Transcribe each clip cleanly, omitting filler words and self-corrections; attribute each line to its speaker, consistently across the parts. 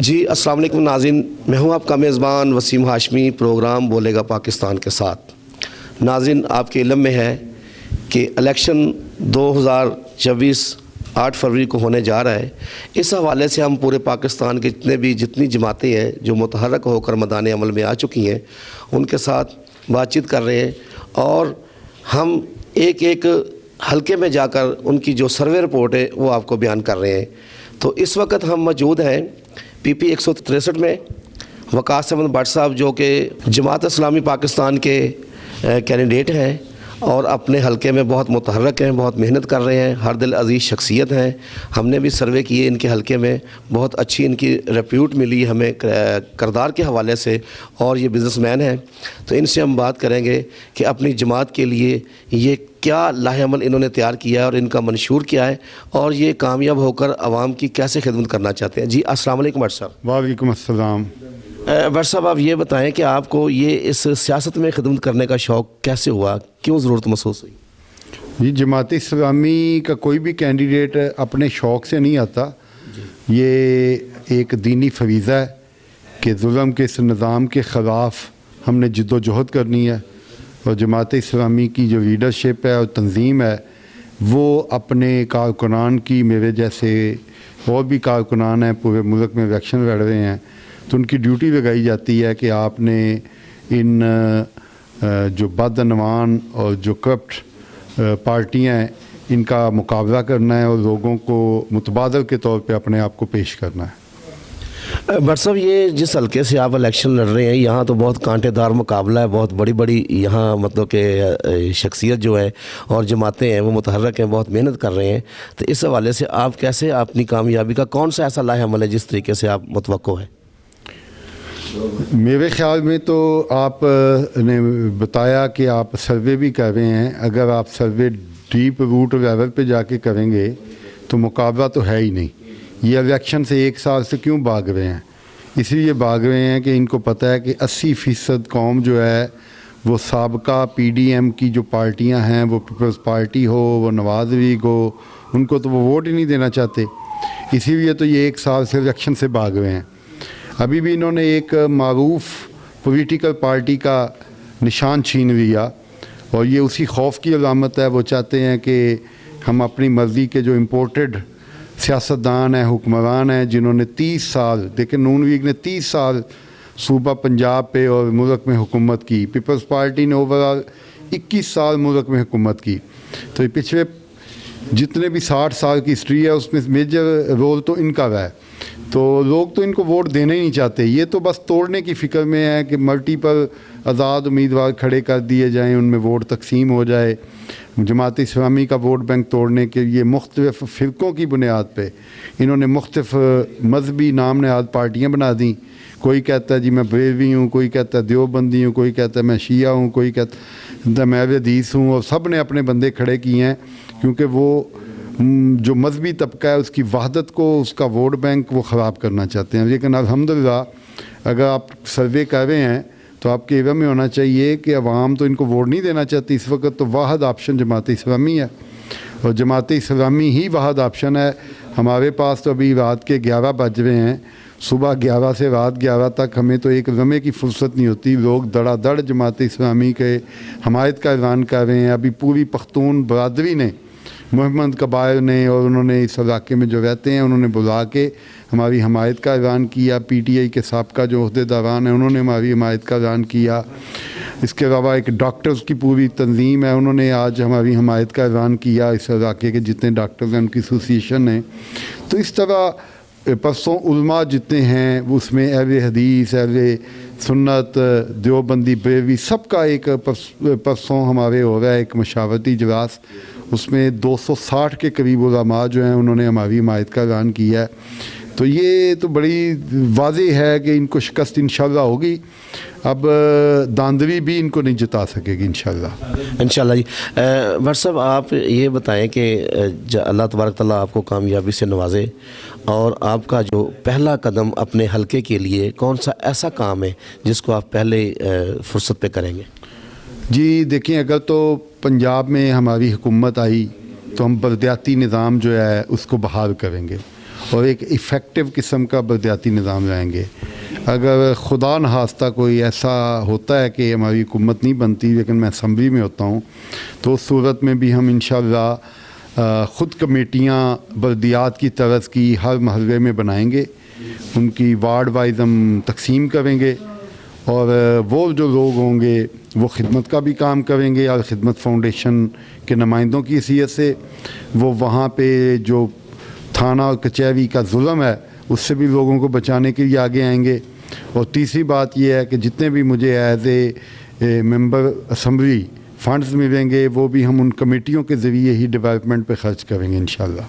Speaker 1: جی السلام علیکم ناظرین، میں ہوں آپ کا میزبان وسیم ہاشمی، پروگرام بولے گا پاکستان کے ساتھ۔ ناظرین، آپ کے علم میں ہے کہ الیکشن 2024 8 فروری کو ہونے جا رہا ہے۔ اس حوالے سے ہم پورے پاکستان کے جتنی جماعتیں ہیں جو متحرک ہو کر میدان عمل میں آ چکی ہیں، ان کے ساتھ بات چیت کر رہے ہیں، اور ہم ایک ایک حلقے میں جا کر ان کی جو سروے رپورٹ ہے وہ آپ کو بیان کر رہے ہیں۔ تو اس وقت ہم موجود ہیں پی پی 163 میں۔ وقاص احمد بٹ صاحب جو کہ جماعت اسلامی پاکستان کے کینڈیڈیٹ ہیں اور اپنے حلقے میں بہت متحرک ہیں، بہت محنت کر رہے ہیں، ہر دل عزیز شخصیت ہیں۔ ہم نے بھی سروے کیے ان کے حلقے میں، بہت اچھی ان کی ریپیوٹ ملی ہمیں کردار کے حوالے سے، اور یہ بزنس مین ہیں۔ تو ان سے ہم بات کریں گے کہ اپنی جماعت کے لیے یہ کیا لاہ عمل انہوں نے تیار کیا ہے اور ان کا منشور کیا ہے، اور یہ کامیاب ہو کر عوام کی کیسے خدمت کرنا چاہتے ہیں۔ جی السلام علیکم بٹ صاحب۔
Speaker 2: وعلیکم السلام۔
Speaker 1: بٹ صاحب، آپ یہ بتائیں کہ آپ کو یہ اس سیاست میں خدمت کرنے کا شوق کیسے ہوا، کیوں ضرورت محسوس ہوئی؟
Speaker 2: جی، جماعت اسلامی کا کوئی بھی کینڈیڈیٹ اپنے شوق سے نہیں آتا۔ یہ ایک دینی فریضہ ہے کہ ظلم کے اس نظام کے خلاف ہم نے جد و جہد کرنی ہے، اور جماعت اسلامی کی جو لیڈرشپ ہے اور تنظیم ہے وہ اپنے کارکنان کی، میرے جیسے اور بھی کارکنان ہیں پورے ملک میں الیکشن لڑ رہے ہیں، تو ان کی ڈیوٹی لگائی جاتی ہے کہ آپ نے ان جو بدعنوان اور جو کرپٹ پارٹیاں ہیں ان کا مقابلہ کرنا ہے اور لوگوں کو متبادل کے طور پہ اپنے آپ کو پیش کرنا ہے۔
Speaker 1: بٹ صاحب، یہ جس حلقے سے آپ الیکشن لڑ رہے ہیں یہاں تو بہت کانٹے دار مقابلہ ہے، بہت بڑی بڑی یہاں مطلب کہ شخصیت جو ہے اور جماعتیں ہیں وہ متحرک ہیں، بہت محنت کر رہے ہیں۔ تو اس حوالے سے آپ کیسے اپنی کامیابی کا کون سا ایسا لاہ عمل ہے جس طریقے سے آپ متوقع ہیں؟
Speaker 2: میرے خیال میں تو آپ نے بتایا کہ آپ سروے بھی کر رہے ہیں، اگر آپ سروے ڈیپ روٹ لیول پہ جا کے کریں گے تو مقابلہ تو ہے ہی نہیں۔ یہ الیکشن سے 1 سال سے کیوں بھاگ رہے ہیں؟ اس لیے بھاگ رہے ہیں کہ ان کو پتہ ہے کہ 80% قوم جو ہے وہ سابقہ پی ڈی ایم کی جو پارٹیاں ہیں، وہ پیپلز پارٹی ہو، وہ نواز لیگ ہو، ان کو تو وہ ووٹ ہی نہیں دینا چاہتے۔ اسی لیے تو یہ 1 سال سے الیکشن سے بھاگ رہے ہیں۔ ابھی بھی انہوں نے ایک معروف پولیٹیکل پارٹی کا نشان چھین لیا، اور یہ اسی خوف کی علامت ہے۔ وہ چاہتے ہیں کہ ہم اپنی مرضی کے جو امپورٹڈ سیاستدان ہیں، حکمران ہیں، جنہوں نے 30 سال، دیکھیں نون لیگ نے 30 سال صوبہ پنجاب پہ اور ملک میں حکومت کی، پیپلز پارٹی نے اوورال 21 سال ملک میں حکومت کی۔ تو یہ پچھلے جتنے بھی 60 سال کی ہسٹری ہے اس میں میجر رول تو ان کا رہا ہے۔ تو لوگ تو ان کو ووٹ دینا ہی نہیں چاہتے، یہ تو بس توڑنے کی فکر میں ہے کہ ملٹیپل آزاد امیدوار کھڑے کر دیے جائیں، ان میں ووٹ تقسیم ہو جائے۔ جماعت اسلامی کا ووٹ بینک توڑنے کے لیے مختلف فرقوں کی بنیاد پہ انہوں نے مختلف مذہبی نام نہاد پارٹیاں بنا دیں۔ کوئی کہتا ہے جی میں بریلوی ہوں، کوئی کہتا ہے دیوبندی ہوں، کوئی کہتا ہے میں شیعہ ہوں، کوئی کہتا ہے میں اہل حدیث ہوں، اور سب نے اپنے بندے کھڑے کیے ہیں، کیونکہ وہ جو مذہبی طبقہ ہے اس کی وحدت کو، اس کا ووٹ بینک وہ خراب کرنا چاہتے ہیں۔ لیکن الحمدللہ اگر آپ سروے کر رہے ہیں تو آپ کے علم میں ہونا چاہیے کہ عوام تو ان کو ووٹ نہیں دینا چاہتی اس وقت، تو واحد آپشن جماعت اسلامی ہے، اور جماعت اسلامی ہی واحد آپشن ہے۔ ہمارے پاس تو ابھی رات کے 11 بج رہے ہیں، صبح 11 سے رات 11 تک ہمیں تو ایک لمحے کی فرصت نہیں ہوتی۔ لوگ دڑا دڑ جماعت اسلامی کے حمایت کا اعلان کر رہے ہیں۔ ابھی پوری پختون برادری نے، محمد قبائل نے، اور انہوں نے اس علاقے میں جو رہتے ہیں انہوں نے بلا کے ہماری حمایت کا اعلان کیا۔ پی ٹی آئی کے سابقہ جو عہدے داران ہیں انہوں نے ہماری حمایت کا اعلان کیا۔ اس کے علاوہ ایک ڈاکٹرز کی پوری تنظیم ہے، انہوں نے آج ہماری حمایت کا اعلان کیا۔ اس علاقے کے جتنے ڈاکٹرز ہیں ان کی ایسوسیشن ہے۔ تو اس طرح پرسوں علماء جتنے ہیں اس میں اہل حدیث، اہل سنت، دیوبندی، بریلوی، سب کا ایک پرسوں ہمارے ہو رہا ہے ایک مشاورتی اجلاس، اس میں 260 کے قریب علماء جو ہیں انہوں نے ہماری حمایت کا اعلان کیا ہے۔ تو یہ تو بڑی واضح ہے کہ ان کو شکست انشاءاللہ ہوگی۔ اب داندری بھی ان کو نہیں جتا سکے گی انشاءاللہ۔
Speaker 1: انشاءاللہ جی۔ بٹ صاحب، آپ یہ بتائیں کہ اللہ تبارک تعالیٰ آپ کو کامیابی سے نوازے، اور آپ کا جو پہلا قدم اپنے حلقے کے لیے کون سا ایسا کام ہے جس کو آپ پہلے فرصت پہ کریں گے؟
Speaker 2: جی دیکھیں، اگر تو پنجاب میں ہماری حکومت آئی تو ہم بلدیاتی نظام جو ہے اس کو بحال کریں گے، اور ایک افیکٹو قسم کا بلدیاتی نظام لائیں گے. اگر خدا نخواستہ کوئی ایسا ہوتا ہے کہ ہماری حکومت نہیں بنتی لیکن میں اسمبلی میں ہوتا ہوں تو اس صورت میں بھی ہم انشاءاللہ خود کمیٹیاں بلدیات کی طرز کی ہر محلے میں بنائیں گے, ان کی وارڈ وائز ہم تقسیم کریں گے, اور وہ جو لوگ ہوں گے وہ خدمت کا بھی کام کریں گے, اور خدمت فاؤنڈیشن کے نمائندوں کی حیثیت سے وہ وہاں پہ جو تھانہ اور کچہری کا ظلم ہے اس سے بھی لوگوں کو بچانے کے لیے آگے آئیں گے. اور تیسری بات یہ ہے کہ جتنے بھی مجھے as a member assembly funds ملیں گے وہ بھی ہم ان کمیٹیوں کے ذریعے ہی ڈیولپمنٹ پہ خرچ کریں گے انشاءاللہ.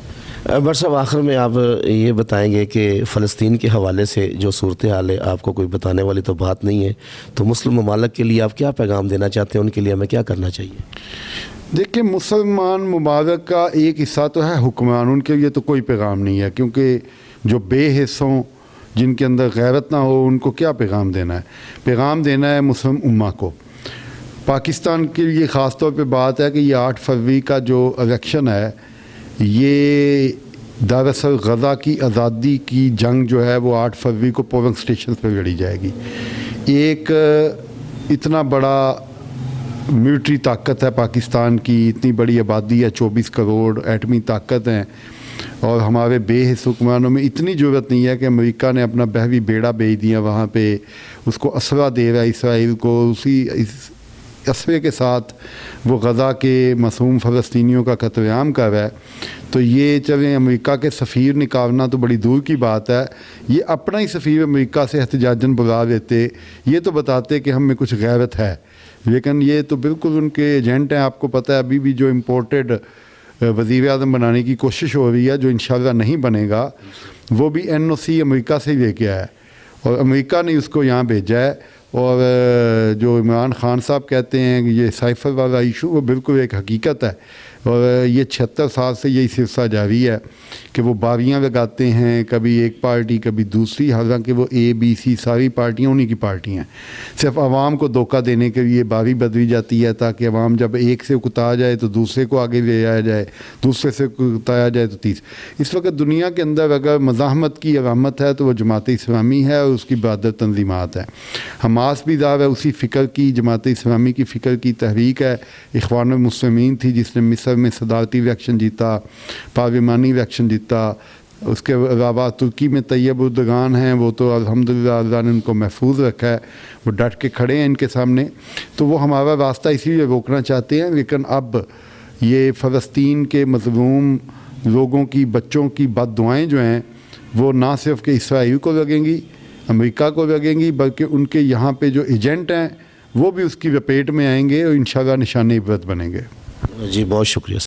Speaker 1: بٹ صاحب آخر میں آپ یہ بتائیں گے کہ فلسطین کے حوالے سے جو صورتحال ہے آپ کو کوئی بتانے والی تو بات نہیں ہے, تو مسلم ممالک کے لیے آپ کیا پیغام دینا چاہتے ہیں, ان کے لیے ہمیں کیا کرنا چاہیے؟
Speaker 2: دیکھیں مسلمان ممالک کا ایک حصہ تو ہے حکمران, ان کے لیے تو کوئی پیغام نہیں ہے, کیونکہ جو بے حس ہوں جن کے اندر غیرت نہ ہو ان کو کیا پیغام دینا ہے. پیغام دینا ہے مسلم امہ کو. پاکستان کے لیے خاص طور پہ بات ہے کہ یہ 8 فروری کا جو الیکشن ہے یہ دراصل غزہ کی آزادی کی جنگ جو ہے وہ 8 فروری کو پولنگ اسٹیشن پہ لڑی جائے گی. ایک اتنا بڑا ملٹری طاقت ہے پاکستان کی, اتنی بڑی آبادی ہے 24 کروڑ, ایٹمی طاقت ہیں, اور ہمارے بے حس حکمرانوں میں اتنی ضرورت نہیں ہے کہ امریکہ نے اپنا بحری بیڑا بھیج دیا وہاں پہ, اس کو اسرہ دے رہا ہے اسرائیل کو, اسی اسرے کے ساتھ وہ غزہ کے معصوم فلسطینیوں کا قتل عام کر رہا ہے. تو یہ چلیں امریکہ کے سفیر نکالنا تو بڑی دور کی بات ہے, یہ اپنا ہی سفیر امریکہ سے احتجاجاً بلا دیتے, یہ تو بتاتے کہ ہم میں کچھ غیرت ہے. لیکن یہ تو بالکل ان کے ایجنٹ ہیں. آپ کو پتہ ہے ابھی بھی جو امپورٹڈ وزیر اعظم بنانے کی کوشش ہو رہی ہے جو انشاءاللہ نہیں بنے گا, وہ بھی NOC امریکہ سے ہی لے کے آیا ہے اور امریکہ نے اس کو یہاں بھیجا ہے. اور جو عمران خان صاحب کہتے ہیں کہ یہ سائفر والا ایشو وہ بالکل ایک حقیقت ہے, اور یہ 76 سال سے یہی سلسلہ جاری ہے کہ وہ باریاں لگاتے ہیں, کبھی ایک پارٹی کبھی دوسری, حالانکہ وہ ABC ساری پارٹیاں انہی کی پارٹی ہیں. صرف عوام کو دھوکہ دینے کے لیے باری بدلی جاتی ہے تاکہ عوام جب ایک سے اکتا جائے تو دوسرے کو آگے لے آیا جائے, دوسرے سے اکتایا جائے تو تیسرے. اس وقت دنیا کے اندر اگر مزاحمت کی علامت ہے تو وہ جماعت اسلامی ہے اور اس کی برادر تنظیمات ہیں. حماس بھی دعویٰ ہے اسی فکر کی, جماعت اسلامی کی فکر کی تحریک ہے. اخوان المسلمین تھی جس نے مصر میں صدارتی الیکشن جیتا, پارلیمانی الیکشن جیتا. اس کے علاوہ ترکی میں طیب اردگان ہیں, وہ تو الحمدللہ اللہ نے ان کو محفوظ رکھا ہے, وہ ڈٹ کے کھڑے ہیں ان کے سامنے. تو وہ ہمارا راستہ اسی لیے روکنا چاہتے ہیں. لیکن اب یہ فلسطین کے مظلوم لوگوں کی, بچوں کی بد دعائیں جو ہیں وہ نہ صرف کہ اسرائیل کو لگیں گی, امریکہ کو لگیں گی, بلکہ ان کے یہاں پہ جو ایجنٹ ہیں وہ بھی اس کی لپیٹ میں آئیں گے اور انشاءاللہ نشان عبرت بنیں گے.
Speaker 1: جی بہت شکریہ.